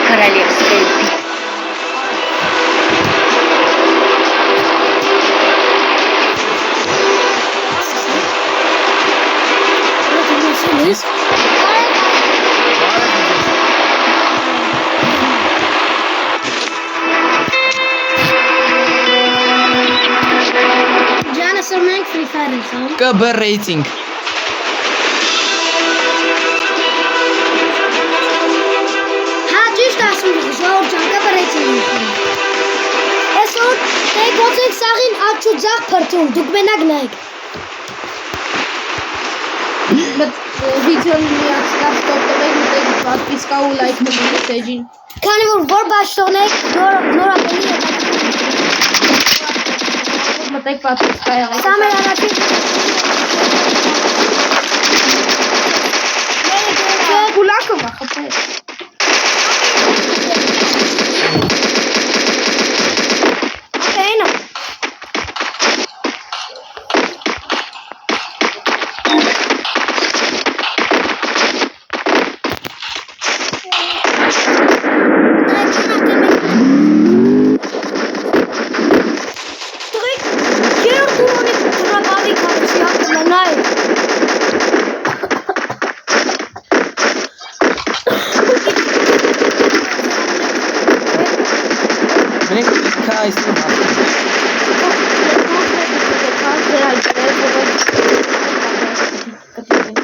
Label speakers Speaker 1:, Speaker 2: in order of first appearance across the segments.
Speaker 1: королевская битва.
Speaker 2: ԿБ рейтинг.
Speaker 3: Հա ճիշտ ասում ես, ժողովուրդ ջան, ԿԲ ռեյտինգ։ Այսօր դեք ոնց եք սաղին աջ ու ձախ փրկում, դուք մենակ նայեք։
Speaker 4: Վիդեոն միացնած տոպտվեք ուտեք պատվիսկա ու լայք մեսեջին։
Speaker 3: Քանի որ բաշխոնեք նորապելի է։
Speaker 4: Մտեք պատվիսկա եղեք։
Speaker 3: Սա մեր առաջին
Speaker 4: Կուլակը վախպե։
Speaker 3: Այնա։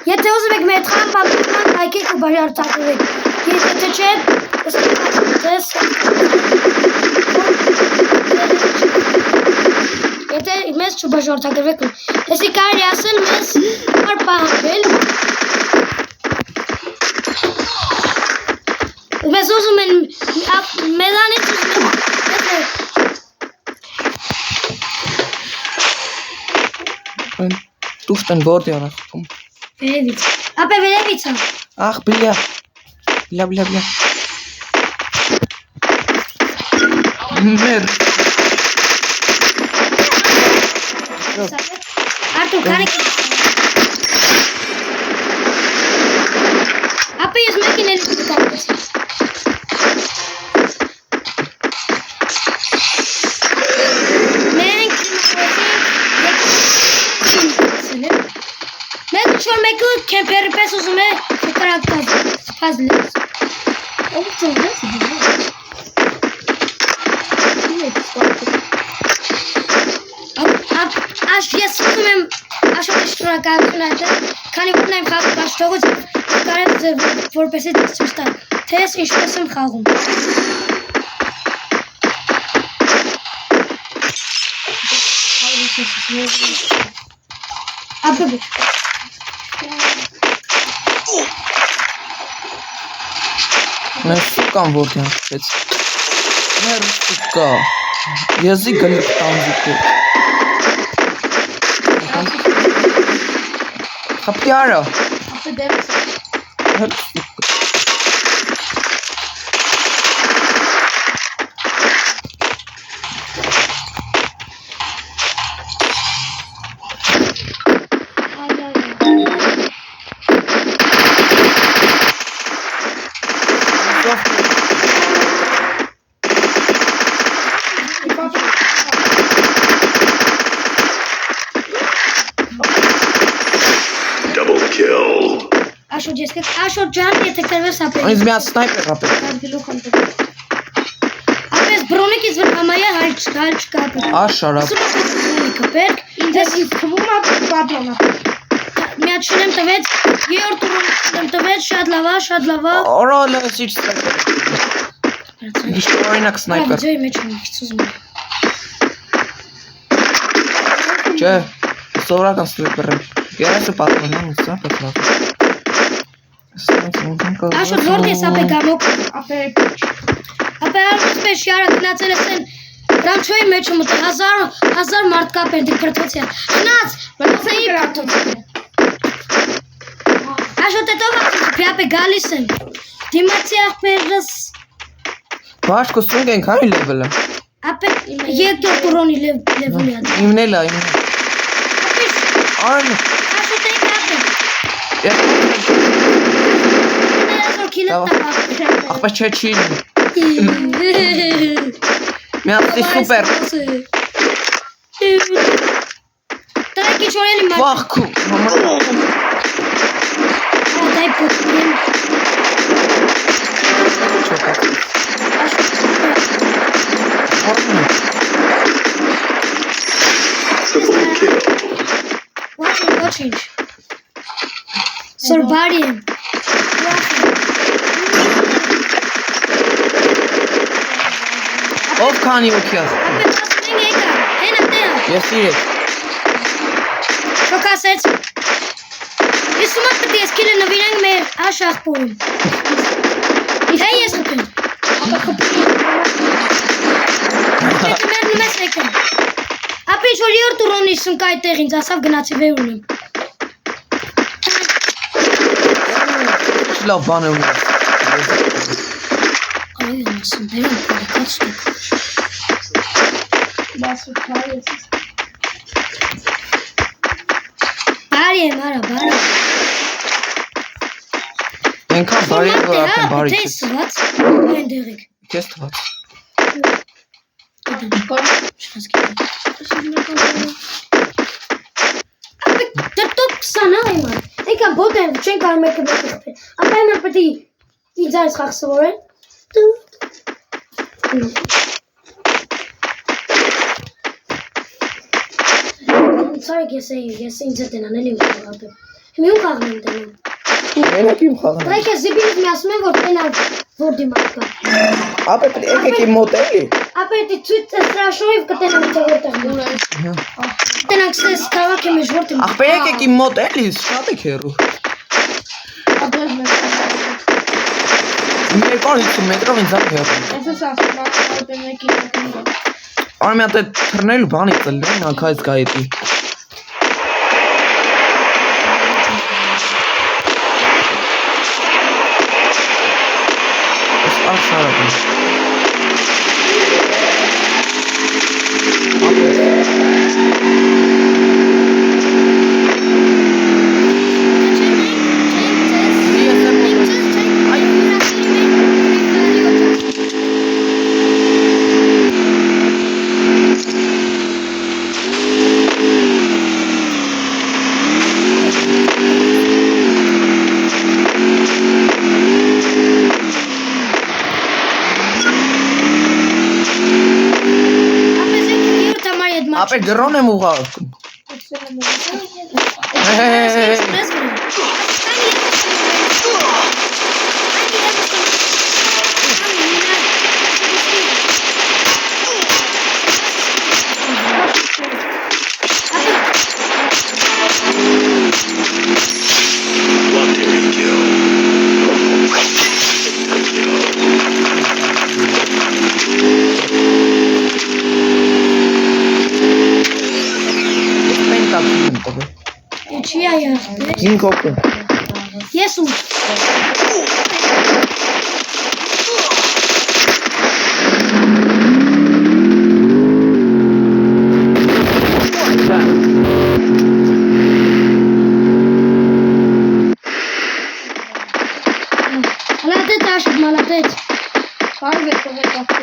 Speaker 3: Եթե ուզում եք մեր խմբան այգեք ու բաժարտակվեք, եթե չէ, եթե մեզ չբաժարտակվեք, եսի կարի ասել մեզ կար պահապել, մեզ ուզում են մեզանից ուզում են
Speaker 2: Տուշտեն որդի առախվում։
Speaker 3: Վերևից, ապե վերևից ա։
Speaker 2: Ախ, բլյա։ Մեր։
Speaker 3: Արտուր, կանեք։ Ապե ես մեկին էլ կապեցի։ Մեկը կեմպերի պես ուզում է կրակտած սպազ լես։ Ով ծովնեց Աշ ես ուզում եմ աշոտի շնորհակալություն այդել, քանի որ նայմ խաղում աշխատողոց կարև որպես է ցույց տալ, թե ես ինչպես եմ խաղում։ Ապե
Speaker 2: Մեր սուկան որդի հանգեց։ Մեր սուկա։ Եզի գլիք տանձիկը։ Խապյարը։
Speaker 4: Ապե դերս։
Speaker 2: Մեր սուկա։
Speaker 3: Աշոտ ջան, եթե կրվես ապել։
Speaker 2: Ինձ միած սնայպեր ապել։
Speaker 3: Ապես բրոնիկից վր համայա հայլ չկա ապել։
Speaker 2: Աշարապ։
Speaker 3: Բրոնիկը պերկ, ինձ
Speaker 4: թվում է պատոնը։
Speaker 3: միատ շնեմ տվեց, երորդ շնեմ տվեց, շատ լավա։
Speaker 2: Օրալը սիչ սնայպեր։ Իշտ օրինակ սնայպեր։
Speaker 3: Ձոյի մեջ եմ քիչ ուզում եմ։
Speaker 2: Չէ, սովորական սնայպեր եմ։ Երեսը պատմում եմ, սա պատմում։
Speaker 3: Աշոտ որդ ես ապե գամոք։
Speaker 4: Ապե
Speaker 3: արմուս պես շիարը գնացել ես են ռանչոյի մեջ ու մտը 1000 մարդկա պերդիկ պրտոցյա։ Շնաց, բրոցեի պրտոցյա։ Աշոտ հետով ապե գալիս են։ Դիմացի աղպերս։
Speaker 2: Բաշկո սունգ ենք հանի լևելը։
Speaker 3: Ապե երկդոր կուրոնի լևուլի ադը։
Speaker 2: Իմնելա։ Արն։
Speaker 3: Աշոտ էի կապը։
Speaker 2: Ախպա չէ չի։ Միացի սուպեր։
Speaker 3: Տրակի չորելի մատ։
Speaker 2: Վախքու։
Speaker 3: Դայ փոքրին։ Watching. Surviving.
Speaker 2: Ով քանի օքի է։ Ես իրեք։
Speaker 3: Շոկասեց։ Ես ումա պետք է սկիլը նվիրենք մեր աշախպորում։ Թե ես խփեմ։ Ապա խփի։ Եթե մեր նմես եկեմ։ Ապա ինչ որ յորդ ուրոնի սնկա այդտեղ ինձ ասավ գնացի վեր ունեմ։
Speaker 2: Լավ բան է ունես։
Speaker 3: Այո, ասում բերեմ բարեկաց ստուկ։ Բարի եմ, արա, բարի։
Speaker 2: Ենքան բարի է, որ արդեն բարի
Speaker 3: Թե
Speaker 2: չես։
Speaker 3: սված, այն դեղեք։
Speaker 2: Կես թված։
Speaker 3: Դրտոտ 20 այման։ Եկան բոտ են, չեն կարող մեկը մեկը խփել։ Ապա այման պետք է ինձ այս խաղ սովորեն։ Sorry, ես ինձ հետ են անել իմ խաղապը։ Հիմի ում խաղն եմ տենում։
Speaker 2: Մենակ իմ խաղն է։
Speaker 3: Բայց ես զիբինից մի ասում եմ, որ տենալ որ դիմակ կա։
Speaker 2: Ապա եկեք իմ մոտ էլի։
Speaker 3: Ապա դի ցույց սրաշոյով կտենամ թե որտեղ դուր է։ Տենանք սես քաղաքի մեջ որտեղ։
Speaker 2: Ախպե եկեք իմ մոտ էլի, շատ եք հեռու։ Մի 250 մետրով ինձ ակ հեռու։ Արմի հատ է թրնելու բանի ծլնեն, ակայց գայետի։ Ես արշարակ եմ։ Ապե գրոն եմ ուղարկում։
Speaker 3: Չի այր։
Speaker 2: Ինք օգում։
Speaker 3: Ես ու։ Молодец, Аша, молодец. Как это вы так?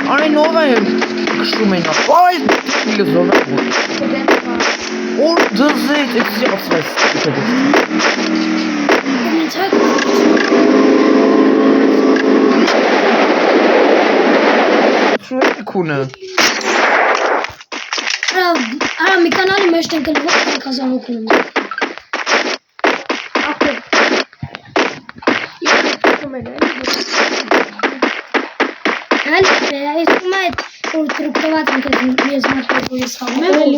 Speaker 3: Արեն ով է կշում են ապայ իլը զոնը որ դզետ էքսի ասվես շու է կունը արա մի կանալի մեջ տեն կլվող տան կազանոքում Այս մայթ որ տրուկտված ենք ես մարտի ես խաղում եմ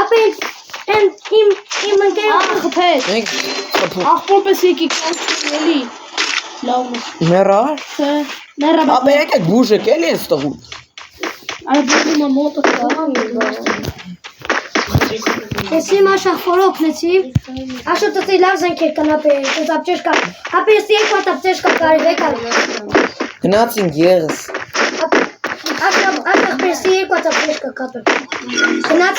Speaker 3: ապա իմ ընկերը խփեց
Speaker 2: մենք
Speaker 4: ախորպես եկի կանչելի լավ
Speaker 2: մերար
Speaker 4: թե ներա
Speaker 2: ապա եկեք բուժեք էլի այստեղում
Speaker 4: Ալբոմը մոտը կա
Speaker 3: Ես իմ աշախորը օգնեցի։ Աշոտ դե լավ զենքեր կան ապեր, դες ապճեշ կա։ Ապեր ստի երկու հատ ապճեշ կա կարելի է։
Speaker 2: Գնացինք եղս։
Speaker 3: Աշախ պերստի երկու հատ ապճեշ կա կապը։ Գնաց։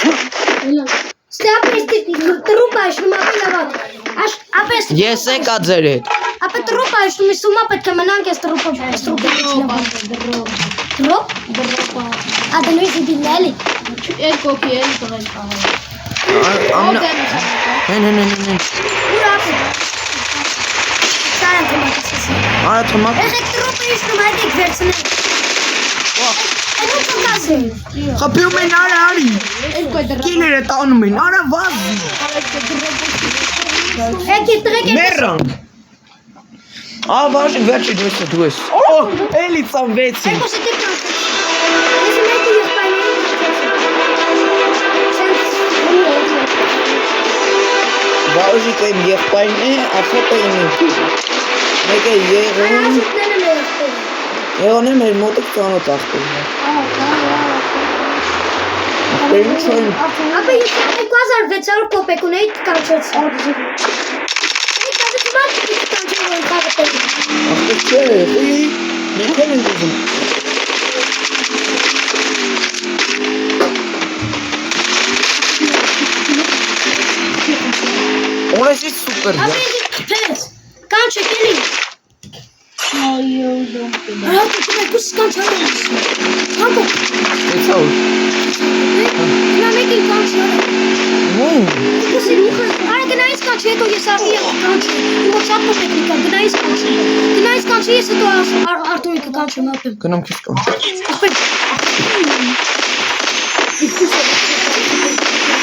Speaker 3: Ստի ապեր ստի տրուպա իշնում ապեր լավ։ Ապեր
Speaker 2: Ես եկա ձեր հետ։
Speaker 3: ապեր տրուպա իշնում իսումա պետք է մնանք ես տրուպը։ Տրուպ։ Ադենուի զիդիլելի։
Speaker 4: Երկոքի էլի տղեն կահել։
Speaker 2: Նեն։
Speaker 3: Ուր ապեր։ Սարան թմակացեսի։
Speaker 2: Արա թմակ։
Speaker 3: Եղեք տրուպը իշնում այդիկ վերցնեք։ Էնու ծնկասին։
Speaker 2: Խփում են արի։ Կիները տանում են, արա վազի։
Speaker 3: Եկի տղեկ է։
Speaker 2: Մեռանք։ Վաշ վերջի դու ես։ Էլի ծամվեցին։
Speaker 3: Երկու սետի կանք։ Ես մեկի եղբայրների
Speaker 2: Վաշի կայմ եղբայրն է, ախոտը իմ է։ Մեկը եղուն։
Speaker 3: Աշուտները մեր եղբայրը։
Speaker 2: Եղուն է մեր մոտիկ ծանոտ ախտերն է։ Ինչ են։
Speaker 3: Ապա ես 2600 կոպեկ ունեի կանչեց։ Ես դարձի կանչել եմ խաղը։
Speaker 2: Ախտեր չէ, մեկն են դուզում։ Ունես իչ սուպեր
Speaker 3: Ապա
Speaker 2: է։
Speaker 3: ես քփեց։ Կանչեք էլի։ Արա դուք կանչել եմ։ Հանկո։
Speaker 2: Էցա ուր։
Speaker 3: Նա մեկի կանչել։ Արա գնայից կանչ, հետո ես աղի կանչի։ Իմո շատ կոպեկ կա, գնայից կանչի։ Գնայից կանչի, ես հետո Արտուրի կկանչեմ ապեմ։
Speaker 2: Գնամ քեզ կան։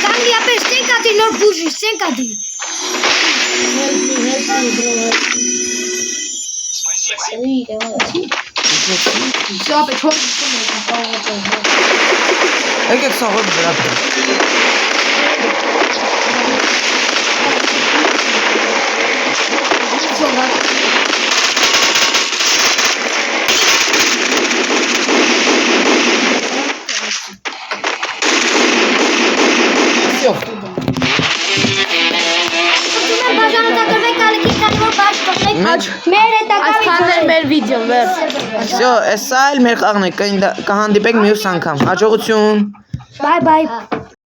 Speaker 3: Կանգի ապեր ստենկադի նոր բուժի, ստենկադի։
Speaker 4: Все, опять чё?
Speaker 2: Եկեք սաղով դրակ։ Всё.
Speaker 4: Այսքանն մեր վիդեոն վերջ։
Speaker 2: Всё, էսա էլ մեր խաղն է, կհանդիպենք մյուս անգամ։ Հաջողություն։
Speaker 3: Bye bye.